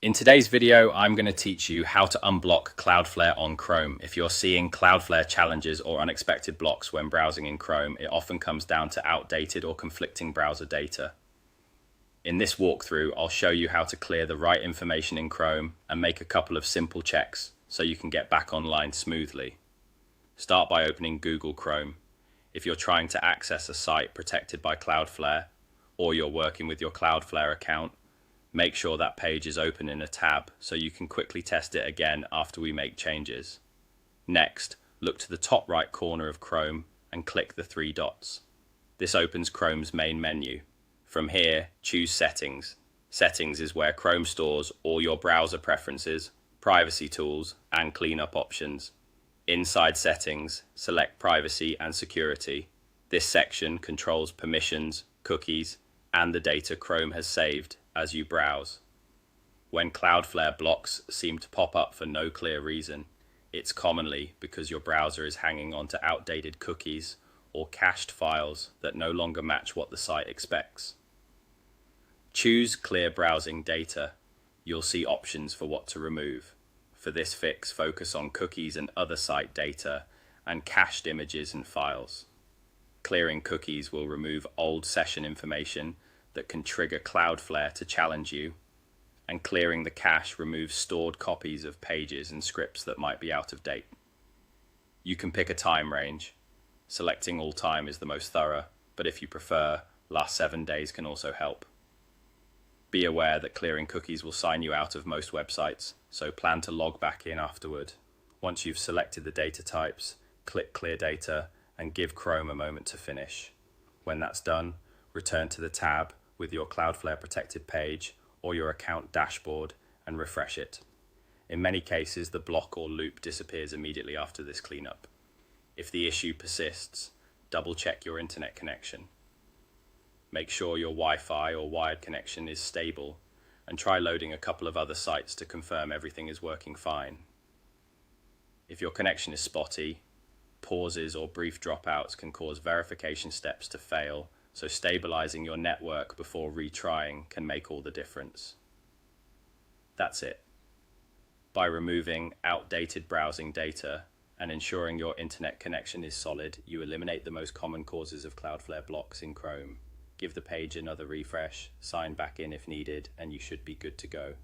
In today's video, I'm going to teach you how to unblock Cloudflare on Chrome. If you're seeing Cloudflare challenges or unexpected blocks when browsing in Chrome, it often comes down to outdated or conflicting browser data. In this walkthrough, I'll show you how to clear the right information in Chrome and make a couple of simple checks so you can get back online smoothly. Start by opening Google Chrome. If you're trying to access a site protected by Cloudflare, or you're working with your Cloudflare account, make sure that page is open in a tab so you can quickly test it again after we make changes. Next, look to the top right corner of Chrome and click the three dots. This opens Chrome's main menu. From here, choose Settings. Settings is where Chrome stores all your browser preferences, privacy tools, and cleanup options. Inside Settings, select Privacy and Security. This section controls permissions, cookies, and the data Chrome has saved as you browse. When Cloudflare blocks seem to pop up for no clear reason, it's commonly because your browser is hanging on to outdated cookies or cached files that no longer match what the site expects. Choose Clear Browsing Data. You'll see options for what to remove. For this fix, focus on cookies and other site data and cached images and files. Clearing cookies will remove old session information that can trigger Cloudflare to challenge you, and clearing the cache removes stored copies of pages and scripts that might be out of date. You can pick a time range. Selecting all time is the most thorough, but if you prefer, last 7 days can also help. Be aware that clearing cookies will sign you out of most websites, so plan to log back in afterward. Once you've selected the data types, click Clear Data and give Chrome a moment to finish. When that's done, return to the tab with your Cloudflare protected page or your account dashboard and refresh it. In many cases, the block or loop disappears immediately after this cleanup. If the issue persists, double check your internet connection. Make sure your Wi-Fi or wired connection is stable and try loading a couple of other sites to confirm everything is working fine. If your connection is spotty, pauses or brief dropouts can cause verification steps to fail, so stabilizing your network before retrying can make all the difference. That's it. By removing outdated browsing data and ensuring your internet connection is solid, you eliminate the most common causes of Cloudflare blocks in Chrome. Give the page another refresh, sign back in if needed, and you should be good to go.